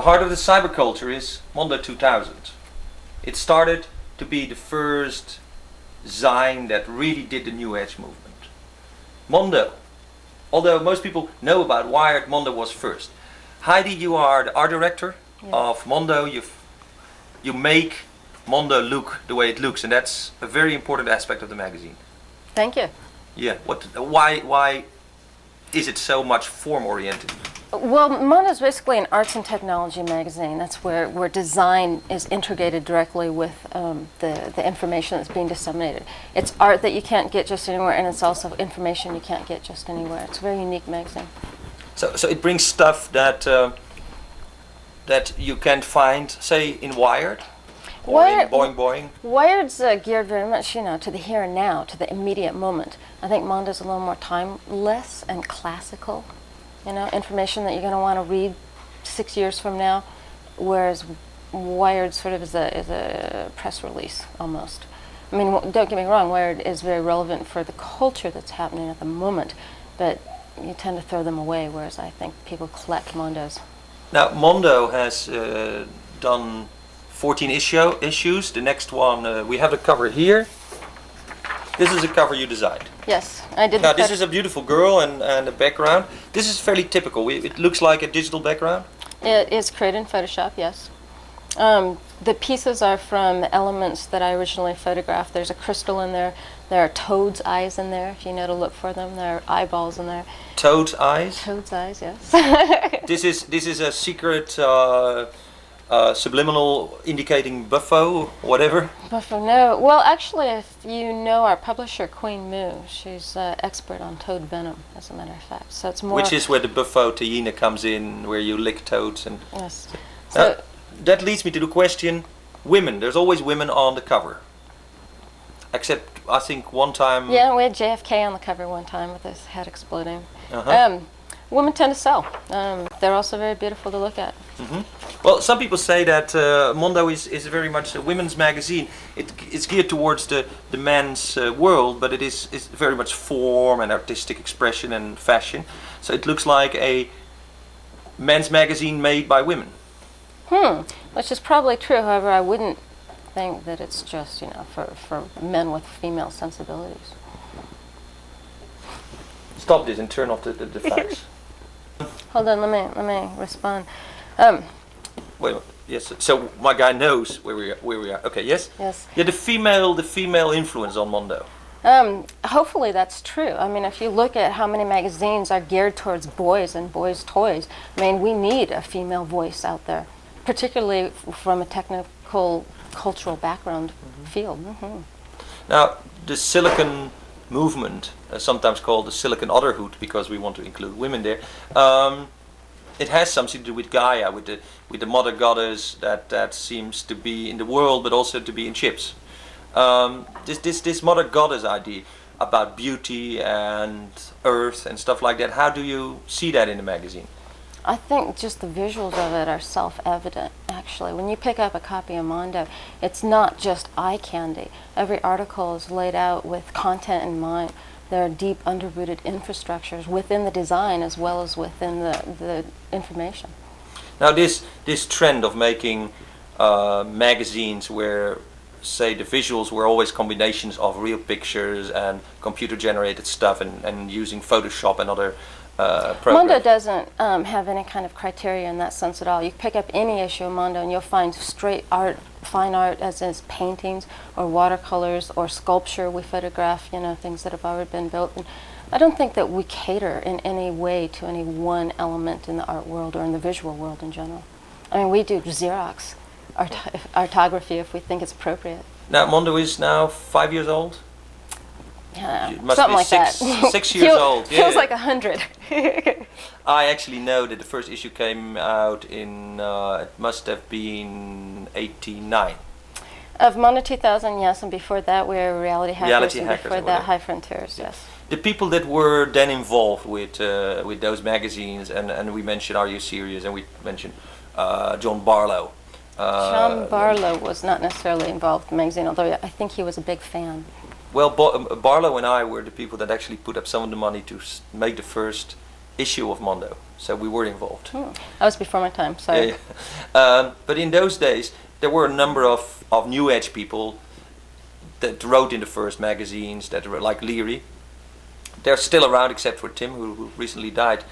heart of the cyberculture is Mondo 2000. It started to be the first Zine that really did the New Age movement. Mondo, although most people know about Wired, Mondo was first. Heidi, you are the art director of Mondo. You make Mondo look the way it looks, and that's a very important aspect of the magazine. Thank you. Yeah. Why is it so much form oriented? Well, Mondo is basically an arts and technology magazine. That's where design is integrated directly with the information that's being disseminated. It's art that you can't get just anywhere, and it's also information you can't get just anywhere. It's a very unique magazine. So it brings stuff that that you can't find, say, in Wired, or in Boing Boing. Wired's geared very much, to the here and now, to the immediate moment. I think Mondo's a little more timeless and classical. Information that you're going to want to read 6 years from now, whereas Wired sort of is a press release almost. I mean, don't get me wrong, Wired is very relevant for the culture that's happening at the moment, but you tend to throw them away, whereas I think people collect Mondos. Now, Mondo has done 14 issues. The next one, we have the cover here. This is a cover you designed. Yes, I did. Now, this is a beautiful girl and a background. This is fairly typical. It looks like a digital background. It is created in Photoshop, yes. The pieces are from elements that I originally photographed. There's a crystal in there. There are toad's eyes in there, if you know to look for them. There are eyeballs in there. Toad's eyes? Toad's eyes, yes. This is a secret subliminal indicating buffo, whatever? Buffo, no. Well, actually, if you know our publisher, Queen Moo, she's expert on toad venom, as a matter of fact. So it's more. Which is where the buffo Tayina comes in, where you lick toads and. Yes. So that leads me to the question: women. There's always women on the cover. Except, I think one time. Yeah, we had JFK on the cover one time with his head exploding. Uh-huh. Women tend to sell. They're also very beautiful to look at. Mm-hmm. Well, some people say that Mondo is very much a women's magazine. It's geared towards the men's world, but it's very much form and artistic expression and fashion. So it looks like a men's magazine made by women. Which is probably true. However, I wouldn't think that it's just for men with female sensibilities. Stop this and turn off the fax. Hold on, let me respond. Wait a minute. Yes. So my guy knows where we are. Okay. Yes. Yes. Yeah. The female influence on Mondo. Hopefully that's true. I mean, if you look at how many magazines are geared towards boys and boys' toys, I mean, we need a female voice out there, particularly from a technical, cultural background field. Mm-hmm. Now, the silicon movement, sometimes called the silicon otherhood, because we want to include women there. It has something to do with Gaia, with the mother goddess that seems to be in the world, but also to be in chips. This mother goddess idea about beauty and earth and stuff like that. How do you see that in the magazine? I think just the visuals of it are self-evident, actually. When you pick up a copy of Mondo, it's not just eye candy. Every article is laid out with content in mind. There are deep, underrooted infrastructures within the design as well as within the information. Now, this trend of making magazines where, say, the visuals were always combinations of real pictures and computer-generated stuff and using Photoshop and other programs. Mondo doesn't have any kind of criteria in that sense at all. You pick up any issue of Mondo and you'll find straight art, fine art, as is paintings or watercolors or sculpture. We photograph, things that have already been built. And I don't think that we cater in any way to any one element in the art world or in the visual world in general. I mean, we do Xerox artography if we think it's appropriate. Now, Mondo is now 5 years old? Yeah, it must something be like that. 6 years old. Yeah. Feels like 100. I actually know that the first issue came out in, it must have been 89. Of Mondo 2000, yes, and before that we were Reality Hackers, and Hackers before that High Frontiers, yes. The people that were then involved with those magazines, and we mentioned Are You Serious, and we mentioned John Barlow. John Barlow was not necessarily involved in the magazine, although I think he was a big fan. Well, Barlow and I were the people that actually put up some of the money to make the first issue of Mondo, so we were involved. I was before my time, sorry. Yeah. But in those days, there were a number of new age people that wrote in the first magazines, that were like Leary. They're still around, except for Tim, who recently died.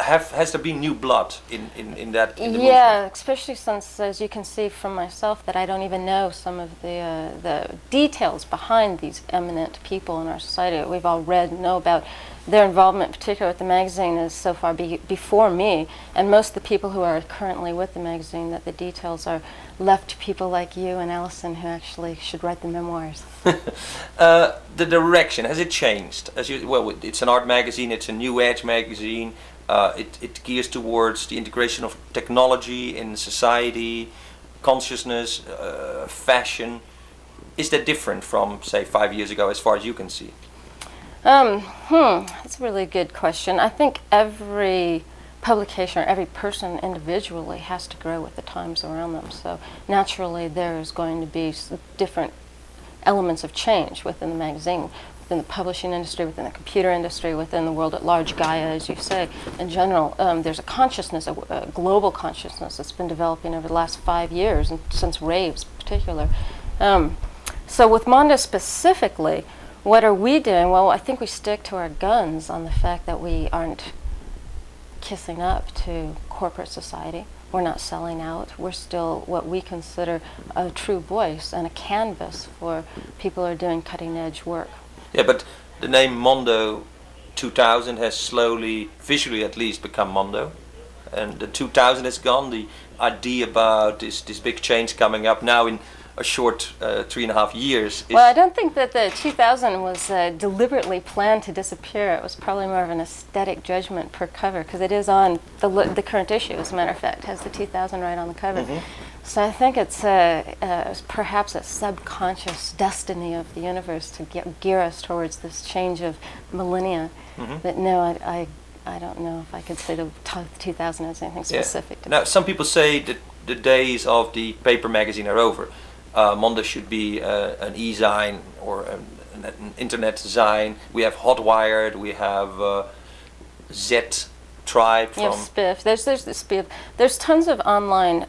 Has there been new blood in that? In the movement? Especially since, as you can see from myself, that I don't even know some of the details behind these eminent people in our society that we've all read and know about. Their involvement, particularly with the magazine, is so far before me, and most of the people who are currently with the magazine, that the details are left to people like you and Alison, who actually should write the memoirs. The direction, has it changed? It's an art magazine, it's a new age magazine. It gears towards the integration of technology in society, consciousness, fashion. Is that different from, say, 5 years ago, as far as you can see? That's a really good question. I think every publication or every person individually has to grow with the times around them. So naturally there's going to be different elements of change within the magazine, within the publishing industry, within the computer industry, within the world at large, Gaia, as you say. In general, there's a consciousness, a global consciousness that's been developing over the last 5 years, and since raves in particular. So with Mondo specifically, what are we doing? Well, I think we stick to our guns on the fact that we aren't kissing up to corporate society. We're not selling out. We're still what we consider a true voice and a canvas for people who are doing cutting-edge work. Yeah, but the name Mondo 2000 has slowly, visually at least, become Mondo. And the 2000 is gone. The idea about this big change coming up now in a short 3.5 years. Well, I don't think that the 2000 was deliberately planned to disappear. It was probably more of an aesthetic judgment per cover, because it is on the current issue, as a matter of fact, has the 2000 right on the cover. Mm-hmm. So I think it's perhaps a subconscious destiny of the universe to gear us towards this change of millennia. Mm-hmm. But no, I don't know if I could say the 2000 has anything specific to Now, some people say that the days of the paper magazine are over. Mondo should be an e-zine or an internet zine. We have Hotwired, we have Z-Tribe. You have Spiff. There's the Spiff. There's tons of online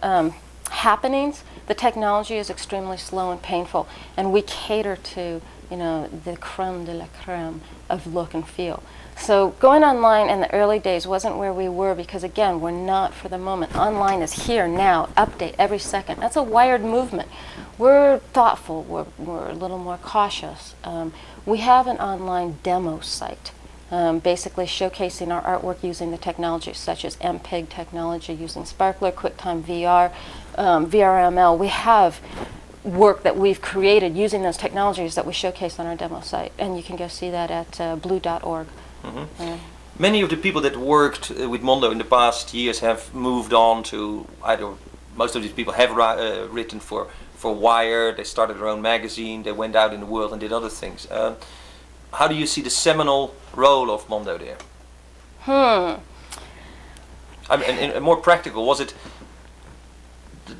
happenings. The technology is extremely slow and painful, and we cater to the creme de la creme of look and feel. So going online in the early days wasn't where we were, because again, we're not for the moment. Online is here now, update every second. That's a wired movement. We're thoughtful, we're a little more cautious. We have an online demo site, basically showcasing our artwork using the technologies such as MPEG technology, using Sparkler, QuickTime VR, VRML. We have work that we've created using those technologies that we showcase on our demo site, and you can go see that at blue.org. Mm-hmm. Many of the people that worked with Mondo in the past years have moved on to most of these people have written for Wired. They started their own magazine. They went out in the world and did other things. How do you see the seminal role of Mondo there? I mean, and more practical, was it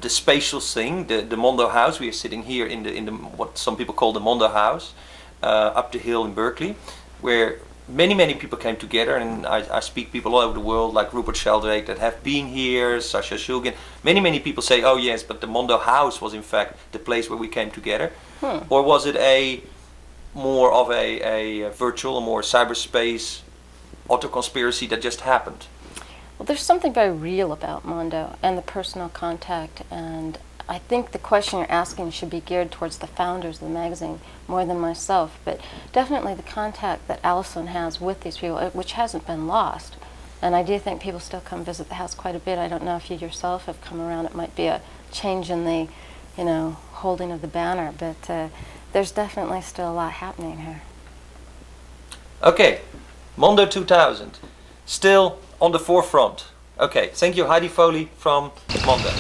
the spatial thing, the Mondo house? We are sitting here in the what some people call the Mondo house, up the hill in Berkeley, where many people came together, and I speak people all over the world, like Rupert Sheldrake, that have been here, Sasha Shulgin. Many people say, oh yes, but the Mondo house was in fact the place where we came together. Or was it more of a virtual, a more cyberspace auto-conspiracy that just happened? Well, there's something very real about Mondo and the personal contact, and I think the question you're asking should be geared towards the founders of the magazine more than myself, but definitely the contact that Alison has with these people, which hasn't been lost. And I do think people still come visit the house quite a bit. I don't know if you yourself have come around. It might be a change in the, holding of the banner, but there's definitely still a lot happening here. Okay, Mondo 2000, still on the forefront. Okay, thank you, Heide Foley from Mondo.